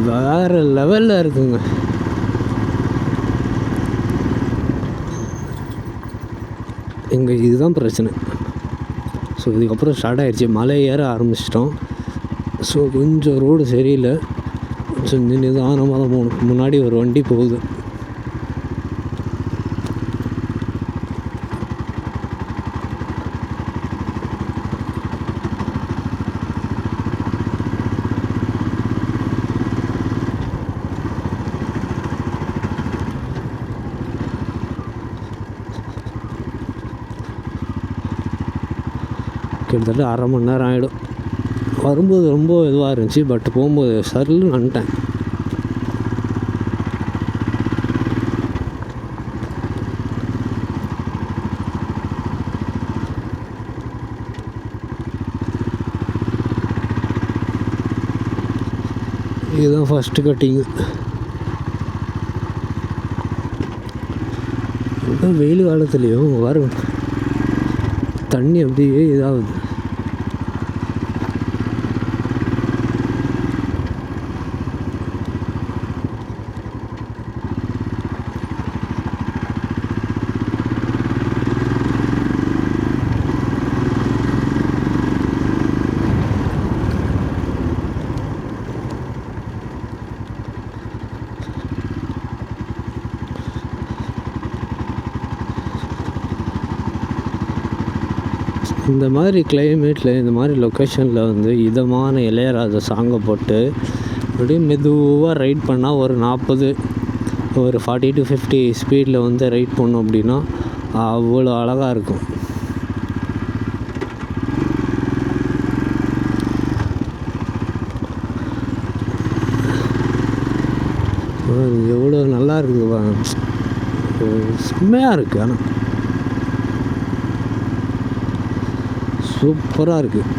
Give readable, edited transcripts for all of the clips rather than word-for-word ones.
வேறு லெவலில் இருக்குங்க. இங்கே இதுதான் பிரச்சனை. ஸோ இதுக்கப்புறம் ஸ்டார்ட் ஆகிடுச்சி, மலை ஏற ஆரம்பிச்சிட்டோம். ஸோ கொஞ்சம் ரோடு சரியில்லை, கொஞ்சம் நிதானமாக தான் போகணும். முன்னாடி ஒரு வண்டி போகுது. கிட்டத்தட்ட அரை மணி நேரம் ஆகிடும். வரும்போது ரொம்ப இதுவாக இருந்துச்சு, பட் போகும்போது சருன்னு வந்துட்டேன். இதுதான் ஃபஸ்ட்டு கட்டிங்கு. வெயில் காலத்துலேயும் வரும் தண்ணி அப்படியே இதாகுது. இந்த மாதிரி கிளைமேட்டில், இந்த மாதிரி லொக்கேஷனில் வந்து இதமான இளையராஜா சாங்கை போட்டு அப்படியே மெதுவாக ரைட் பண்ணால் ஒரு 40, ஒரு 40 to 50 ஸ்பீடில் வந்து ரைட் பண்ணோம் அப்படின்னா அவ்வளோ அழகாக இருக்கும். எவ்வளோ நல்லா இருக்குது, செம்மையாக இருக்குது. ஆனால் சூப்பராக இருக்குது.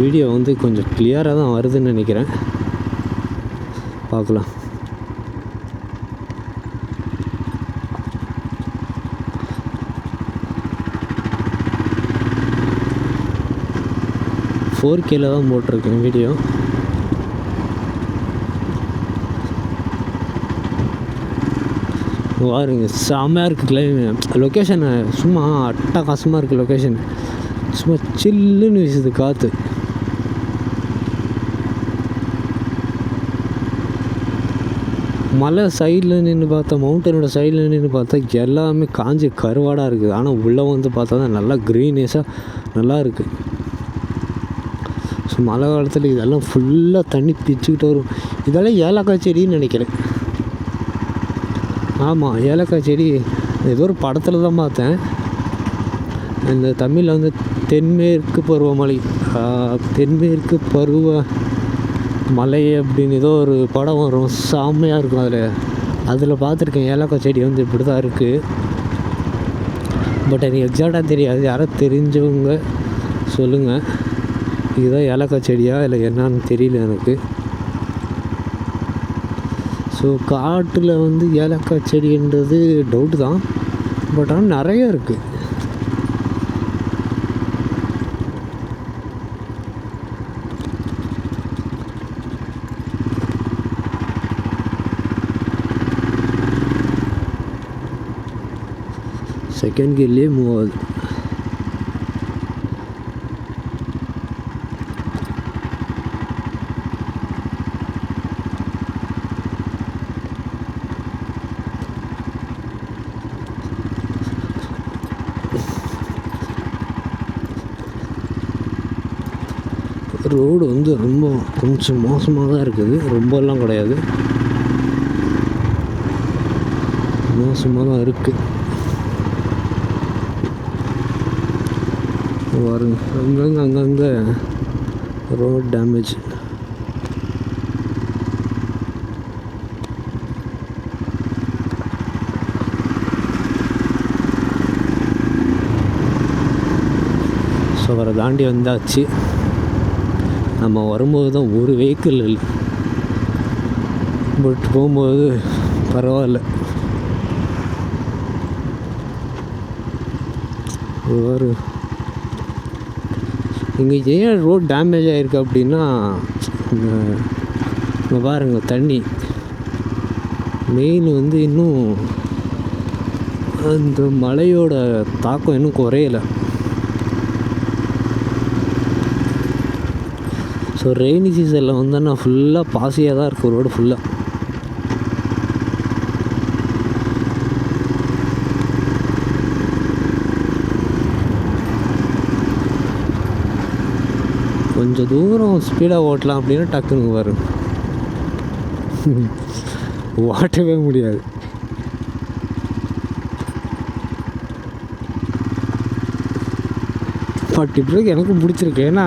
வீடியோ வந்து கொஞ்சம் கிளியராக தான் வருதுன்னு நினைக்கிறேன், பார்க்கலாம். ஃபோர்கேல தான் போட்டிருக்கேன் வீடியோ. பாருங்க, செம்மையாக இருக்குது லொக்கேஷன். சும்மா அட்டகாசமாக இருக்குது லொக்கேஷன். சும்மா சில்லுன்னு வீசுது காற்று. மலை சைடில் நின்று பார்த்தா, மவுண்டனோட சைடில் நின்று பார்த்தா எல்லாமே காஞ்சி கருவாடாக இருக்குது. ஆனால் உள்ளே வந்து பார்த்தா தான் நல்லா க்ரீனிஷாக நல்லா இருக்குது. ஸோ மழை காலத்தில் இதெல்லாம் ஃபுல்லாக தண்ணி பிச்சுக்கிட்டு வரும். இதெல்லாம் ஏலக்காய் செடின்னு நினைக்கிறேன். ஆமாம், ஏலக்காய் செடி. ஏதோ ஒரு படத்தில் தான் பார்த்தேன். இந்த தமிழில் வந்து தென்மேற்கு பருவமழை, தென்மேற்கு பருவ மலை அப்படின்னு ஏதோ ஒரு படம் வரும், செம்மையாக இருக்கும். அதில் பார்த்துருக்கேன் ஏலக்காய் செடி வந்து இப்படி தான் இருக்குது. பட் எனக்கு எக்ஸாக்டாக தெரியாது. யாராவது தெரிஞ்சவங்க சொல்லுங்கள், இதுதான் ஏலக்காய் செடியா இல்லை என்னான்னு தெரியல எனக்கு. ஸோ காட்டில் வந்து ஏலக்காய் செடின்றது டவுட்டு தான், பட் ஆனால் நிறைய இருக்குது. செகண்ட் கியர்லேயே மூவ் ஆகுது. ரோடு வந்து ரொம்ப கொஞ்சம் மோசமாக தான் இருக்குது, ரொம்பலாம் கிடையாது, மோசமாக தான் இருக்குது. வருங்க அங்கங்கே ரோட் டேமேஜ். ஸோ அவரை தாண்டி வந்தாச்சு. நம்ம வரும்போது தான் ஒரு வெஹிக்கிள் இல்லை, பட் போகும்போது பரவாயில்ல. ஒரு இங்கே ஏன் ரோட் டேமேஜ் ஆகிருக்கு அப்படின்னா, இங்கே பாருங்கள் தண்ணி மெயின் வந்து இன்னும் அந்த மழையோட தாக்கம் இன்னும் குறையலை. ஸோ ரெய்னி சீசனில் வந்தோன்னா ஃபுல்லாக பாசியாக தான் இருக்கும் ரோடு ஃபுல்லாக. கொஞ்சம் தூரம் ஸ்பீடாக ஓட்டலாம் அப்படின்னா டக்குன்னு வரும், ஓட்டவே முடியாது. பட் இப்படி எனக்கும் பிடிச்சிருக்கு. ஏன்னா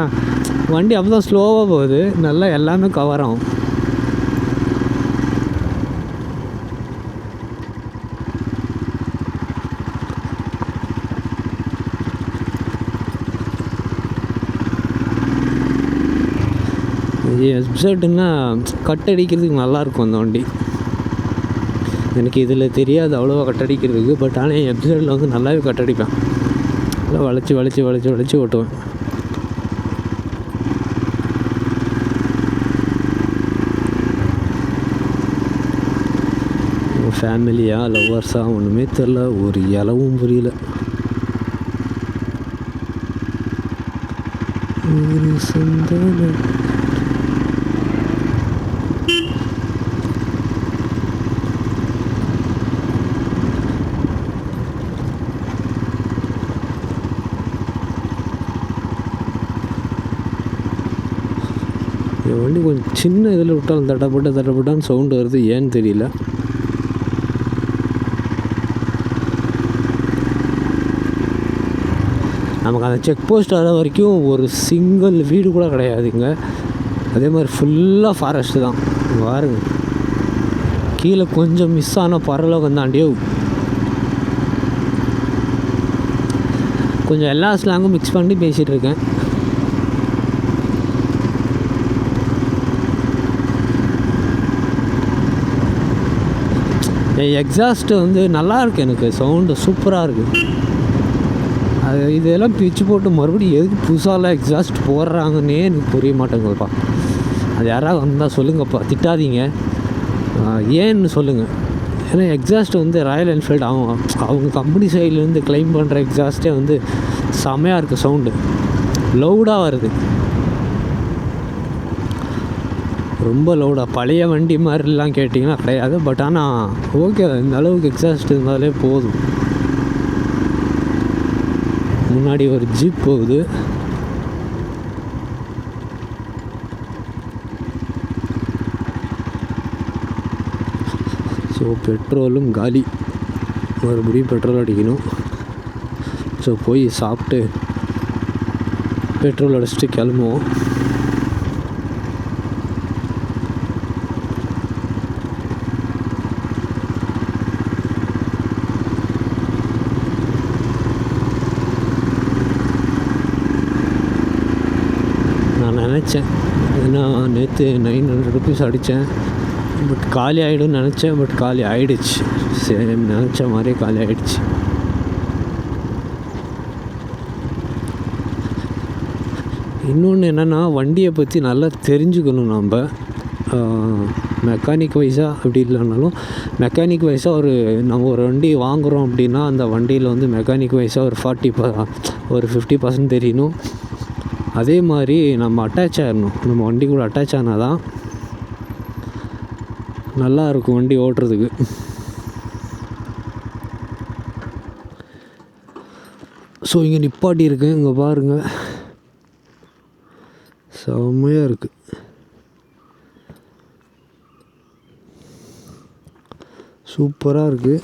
வண்டி அப்போ தான் ஸ்லோவாக போகுது, நல்லா எல்லாமே கவர் ஆகும். எப்சைட்டுன்னா கட் அடிக்கிறதுக்கு நல்லாயிருக்கும் அந்த வண்டி. எனக்கு இதில் தெரியாது அவ்வளோவா கட் அடிக்கிறதுக்கு. பட் ஆனால் என் எப்சைட்டில் வந்து நல்லாவே கட் அடிப்பேன். நல்லா வளைச்சி வளைச்சி வளைச்சி வளைச்சி ஓட்டுவேன். ஃபேமிலியா லவ்வர்ஸாக ஒன்றுமே தெரில, ஒரு இலவும் புரியல. ஒரு சொந்த வண்டி கொஞ்சம் சின்ன இதில் விட்டாலும் தட்டப்பட்டான்னு சவுண்டு வருது, ஏன்னு தெரியல. நமக்கு அந்த செக் போஸ்ட் வர வரைக்கும் ஒரு சிங்கிள் வீடு கூட கிடையாதுங்க. அதே மாதிரி ஃபுல்லாக ஃபாரஸ்ட்டு தான் பாருங்க. கீழே கொஞ்சம் மிஸ் ஆன பரலோகம் வந்தாண்டியோ. கொஞ்சம் எல்லா ஸ்லாங்கும் மிக்ஸ் பண்ணி பேசிகிட்டு இருக்கேன். எக்ஸாஸ்ட்டு வந்து நல்லாயிருக்கு, எனக்கு சவுண்டு சூப்பராக இருக்குது. அது இதெல்லாம் பிச்சு போட்டு மறுபடியும் எதுக்கு புதுசாலாம் எக்ஸாஸ்ட் போடுறாங்கன்னே எனக்கு புரிய மாட்டேங்குதுப்பா. அது யாராவது வந்தால் சொல்லுங்கப்பா, திட்டாதீங்க, ஏன்னு சொல்லுங்கள். ஏன்னா எக்ஸாஸ்ட் வந்து ராயல் என்ஃபீல்டு அவங்க கம்பெனி சைட்லேருந்து கிளைம் பண்ணுற எக்ஸாஸ்ட்டே வந்து செமையாக இருக்குது. சவுண்டு லவுடாக வருது, ரொம்ப லவுடாக. பழைய வண்டி மாதிரிலாம் கேட்டிங்கன்னா கிடையாது. பட் ஆனால் ஓகே, இந்த அளவுக்கு எக்ஸாஸ்ட் இருந்தாலே போதும். முன்னாடி ஒரு ஜீப் போகுது. ஸோ பெட்ரோலும் காலி, மறுபடியும் பெட்ரோல் அடிக்கணும். ஸோ போய் சாப்பிட்டு பெட்ரோல் அடிச்சுட்டு கிளம்புவோம். நினச்சேன், ஏன்னா நேற்று 900 ருபீஸ் அடித்தேன். பட் காலி ஆகிடும்னு நினச்சேன். பட் காலி ஆகிடுச்சு. சரி, நினச்ச மாதிரியே காலி ஆகிடுச்சு. இன்னொன்று என்னென்னா, வண்டியை பற்றி நல்லா தெரிஞ்சுக்கணும் நம்ம. மெக்கானிக் வைஸாக அப்படி இல்லைனாலும் மெக்கானிக் வைஸாக நம்ம ஒரு வண்டி வாங்குகிறோம் அப்படின்னா அந்த வண்டியில் வந்து மெக்கானிக் வைஸாக ஒரு 50% தெரியணும். அதே மாதிரி நம்ம அட்டாச் ஆகிடணும், நம்ம வண்டி கூட அட்டாச் ஆனால் தான் நல்லாயிருக்கும் வண்டி ஓட்டுறதுக்கு. ஸோ இங்கே நிப்பாட்டி இருக்கேன், இங்கே பாருங்கள், செம்மையாக இருக்குது. சூப்பராக இருக்குது.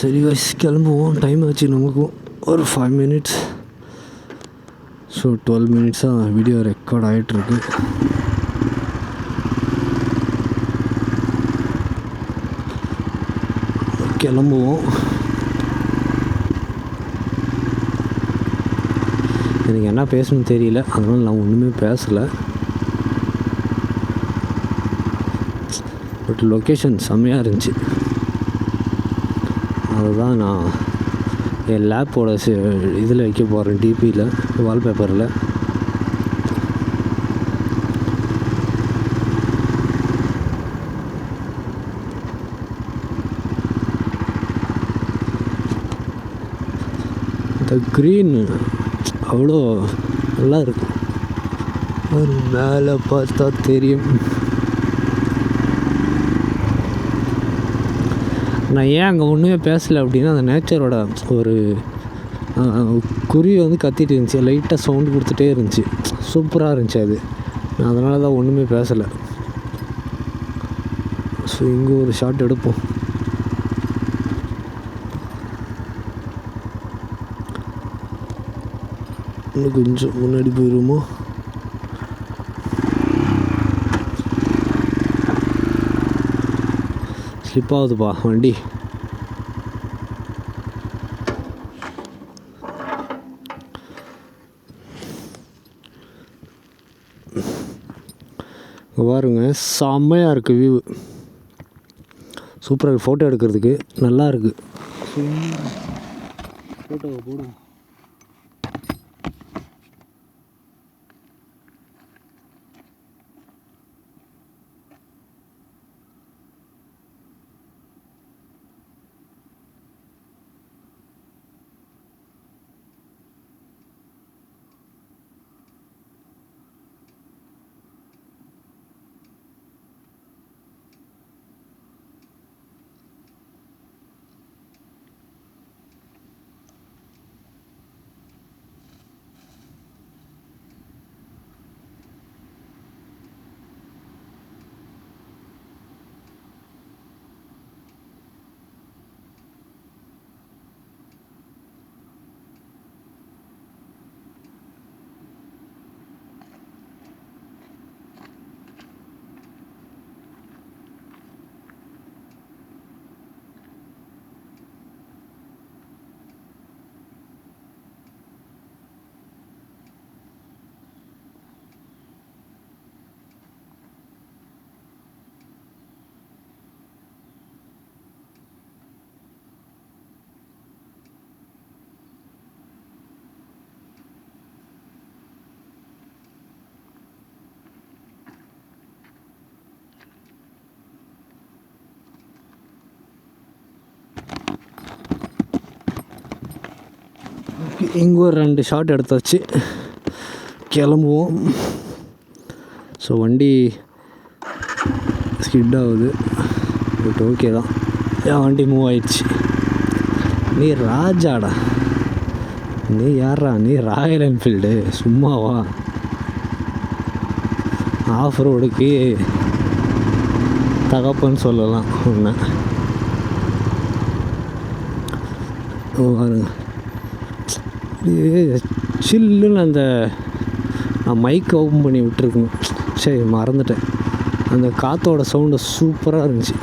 சரி guys, கிளம்புவோம். டைம் ஆச்சு நமக்கும் ஒரு 5 minutes. ஸோ 12 minutes-ஆக வீடியோ ரெக்கார்ட் ஆகிட்டுருக்கு. கிளம்புவோம். எனக்கு என்ன பேசணும்னு தெரியல, அதனால் நான் ஒன்றுமே பேசலை. பட் லொக்கேஷன் செம்மையாக இருந்துச்சு. அதுதான் நான் என் லேப்போட இதில் வைக்க போகிறேன், டிபியில், வால்பேப்பரில். இந்த க்ரீன் அவ்வளோ நல்லா இருக்கும். ஒரு மேலே பார்த்தா தெரியும். நான் ஏன் அங்கே ஒன்றுமே பேசலை அப்படின்னா, அந்த நேச்சரோட ஒரு குருவி வந்து கத்திட்டு இருந்துச்சு, லைட்டாக சவுண்டு கொடுத்துட்டே இருந்துச்சு. சூப்பராக இருந்துச்சு அது. நான் அதனால தான் ஒன்றுமே பேசலை. ஸோ இங்கே ஒரு ஷாட் எடுப்போம். இன்னும் கொஞ்சம் முன்னாடி போயிடுவோமோ. ஸ்லிப் ஆகுதுப்பா வண்டி. பாருங்க, செம்மையாக இருக்குது வியூ. சூப்பராக ஃபோட்டோ எடுக்கிறதுக்கு நல்லா இருக்குது. ஃபோட்டோவை போடுவோம். இங்கே ஒரு 2 ஷாட் எடுத்தாச்சு. கிளம்புவோம். ஸோ வண்டி ஸ்கிட் ஆகுது, பட் ஓகே தான். என் வண்டி மூவ் ஆயிடுச்சு. நீ ராஜாடா, நீ யாரா? நீ ராயல் என்ஃபீல்டு சும்மாவா? ஆஃப் ரோடுக்கு தகப்பன்னு சொல்லலாம் ஒன்று. சில்லுன்னு அந்த நான் மைக் ஓப்பன் பண்ணி விட்டுருக்கணும். சரி மறந்துட்டேன். அந்த காற்றோட சவுண்டு சூப்பராக இருந்துச்சு.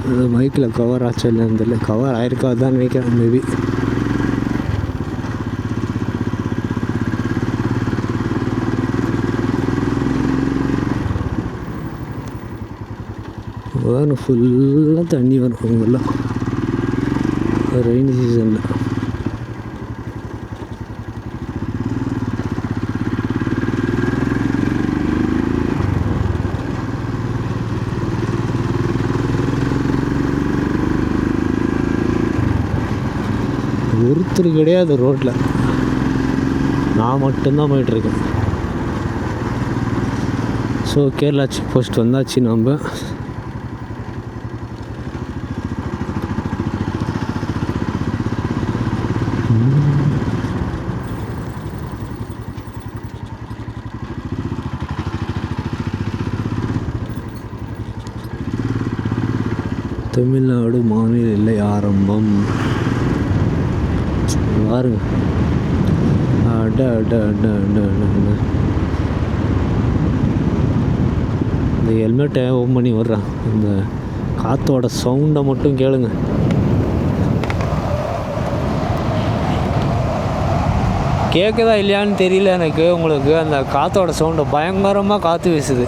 அது மைக்கில் கவர் ஆச்சா இல்லைன்னு தெரியல. கவர் ஆயிருக்காதுதான் நினைக்கிறேன் மேபி. வரும் ஃபுல்லாக தண்ணி வரும் அவங்கெல்லாம் ரெய்னி சீசனில். ஒருத்தர் கிடையாது ரோட்டில், நான் மட்டும்தான் போயிட்டுருக்கேன். ஸோ கேரளா செக் போஸ்ட் வந்தாச்சு. நம்ம தமிழ்நாடு மாநில எல்லை ஆரம்பம் பாருங்க. அட அட அட அட அட. இந்த ஹெல்மெட்டை ஓப்பன் பண்ணி விட்றேன். இந்த காற்றோட சவுண்டை மட்டும் கேளுங்க. கேட்குதா இல்லையான்னு தெரியல எனக்கு. உங்களுக்கு அந்த காற்றோட சவுண்டை பயங்கரமாக காற்று வீசுது.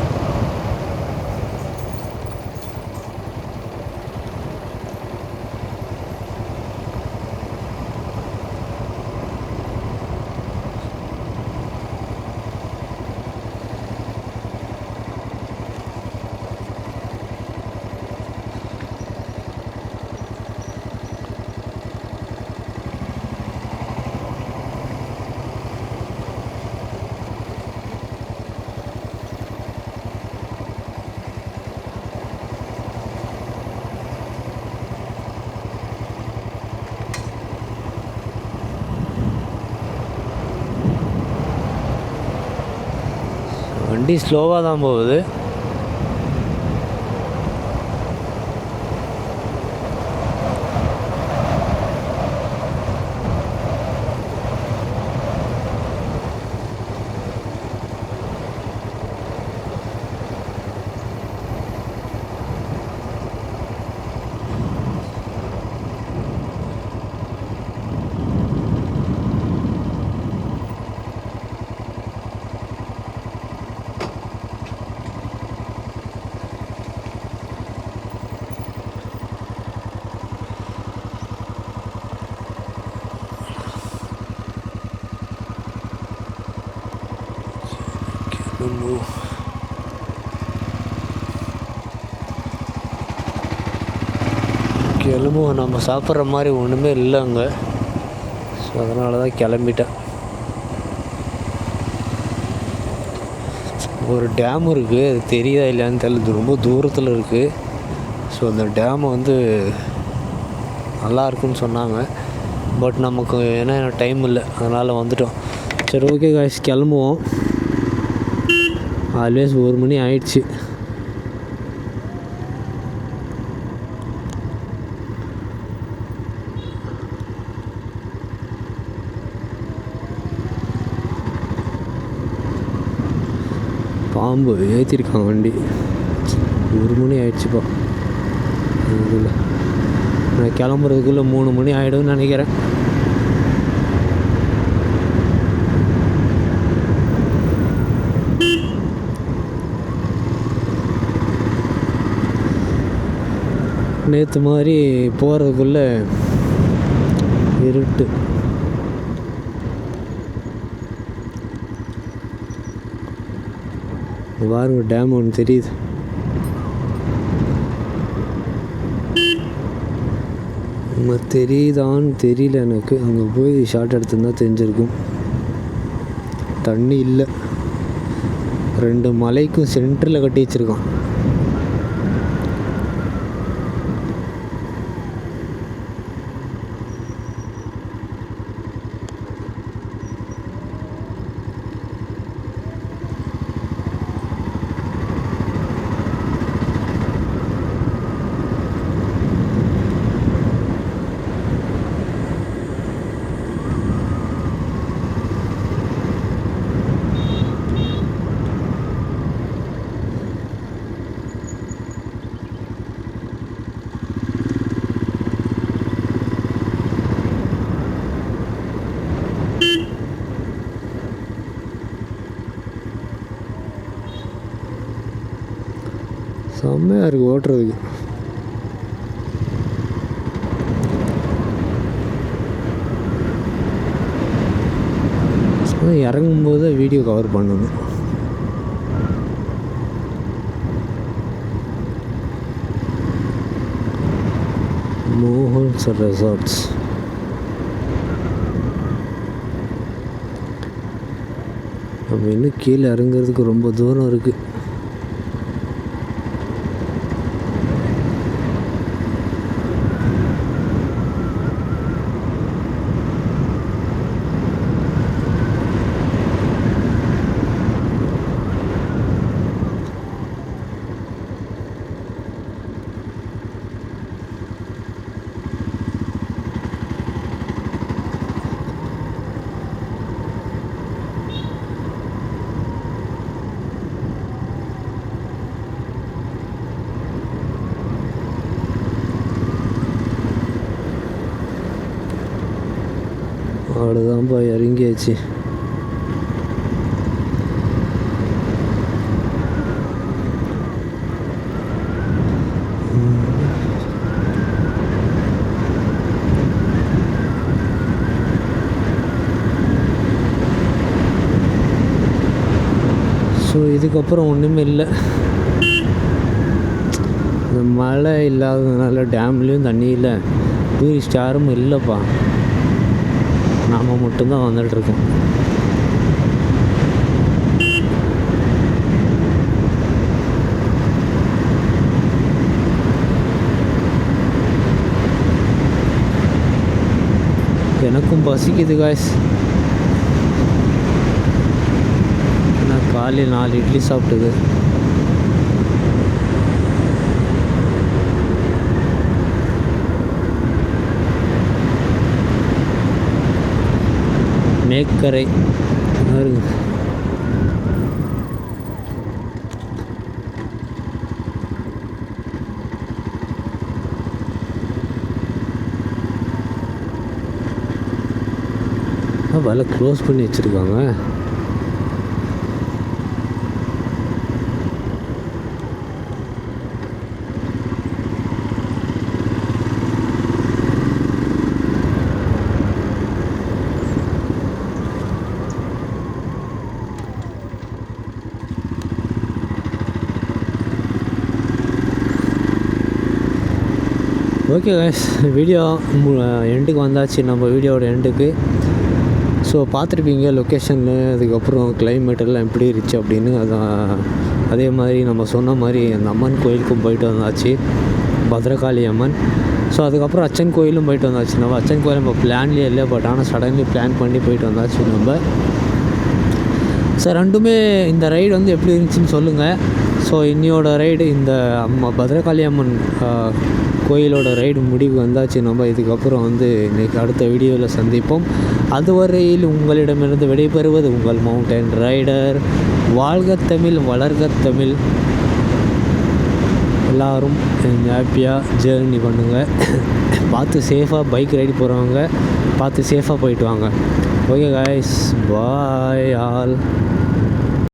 வண்டி ஸ்லோவாக தான் போகுது. கிளம்புவோம். நம்ம சாப்பிட்ற மாதிரி ஒன்றுமே இல்லை அங்கே. ஸோ அதனால தான் கிளம்பிட்டேன். ஒரு டேம் இருக்குது, அது தெரியுதா இல்லையான்னு தெரியல, ரொம்ப தூரத்தில் இருக்குது. ஸோ அந்த டேம் வந்து நல்லா இருக்குன்னு சொன்னாங்க. பட் நமக்கு ஏன்னா டைம் இல்லை, அதனால் வந்துட்டோம். சரி, ஓகே காய்ஸ், கிளம்புவோம். ஆல்வேஸ் 1 மணி ஆயிடுச்சு. பாம்பு ஏற்றிருக்காங்க வண்டி. 1 மணி ஆயிடுச்சுப்பா. இதில் நான் கிளம்புறதுக்குள்ளே 3 மணி ஆகிடும்னு நினைக்கிறேன். நேற்று மாதிரி போகிறதுக்குள்ளே இருட்டு. பாருங்க, டேம் ஒன்று தெரியுது. தெரியுதான்னு தெரியல எனக்கு. அங்கே போய் ஷார்ட் எடுத்துருந்தா தெரிஞ்சிருக்கும். தண்ணி இல்லை. 2 மலைக்கும் சென்டரில் கட்டி வச்சுருக்கான். செம்மையாக இருக்குது ஓட்டுறதுக்கு. இறங்கும்போது வீடியோ கவர் பண்ணணும். மோகன்ஸ் ரெசார்ட்ஸ். நம்ம இன்னும் கீழே இறங்குறதுக்கு ரொம்ப தூரம் இருக்குது. அவ்வளோதான்ப்பா, இறங்கியாச்சு. ஸோ இதுக்கப்புறம் ஒன்றுமே இல்லை. இந்த மழை இல்லாததுனால டேம்லேயும் தண்ணி இல்லை, டூரிஸ்ட் யாரும் இல்லைப்பா, நாம் மட்டும்தான் வந்துட்டுருக்கோம். எனக்கும் பசிக்குது காய்ஸ். நான் காலையில் 4 இட்லி சாப்பிட்டது. மேக்கரை வேலை க்ளோஸ் பண்ணி வச்சுருக்காங்க. ஓகே கைஸ், வீடியோ எண்டுக்கு வந்தாச்சு. நம்ம வீடியோட எண்டுக்கு. ஸோ பார்த்துருப்பீங்க லொக்கேஷன்னு, அதுக்கப்புறம் கிளைமேட் எல்லாம் எப்படி இருந்துச்சு அப்படின்னு. அதான் அதே மாதிரி நம்ம சொன்ன மாதிரி அந்த அம்மன் கோயிலுக்கும் போயிட்டு வந்தாச்சு, பத்ரகாளி அம்மன். ஸோ அதுக்கப்புறம் அச்சன் கோயிலும் போயிட்டு வந்தாச்சு. நம்ம அச்சன் கோயில் நம்ம பிளான்லேயே இல்லை, பட் ஆனால் சடன்லி பிளான் பண்ணி போயிட்டு வந்தாச்சு நம்ம. ஸோ ரெண்டுமே இந்த ரைடு வந்து எப்படி இருந்துச்சுன்னு சொல்லுங்கள். ஸோ இன்னையோட ரைடு இந்த பத்ரகாளி அம்மன் கோயிலோட ரைடு முடிவு வந்தாச்சு. நம்ம இதுக்கப்புறம் வந்து இன்றைக்கி அடுத்த வீடியோவில் சந்திப்போம். அதுவரையில் உங்களிடமிருந்து விடைபெறுவது உங்கள் மவுண்டன் ரைடர். வாழ்க தமிழ், வளர்க தமிழ். எல்லோரும் ஹாப்பியாக ஜேர்னி பண்ணுங்கள். பார்த்து சேஃபாக பைக் ரைடு போகிறவங்க பார்த்து சேஃபாக போயிட்டு வாங்க. Okay guys, bye all.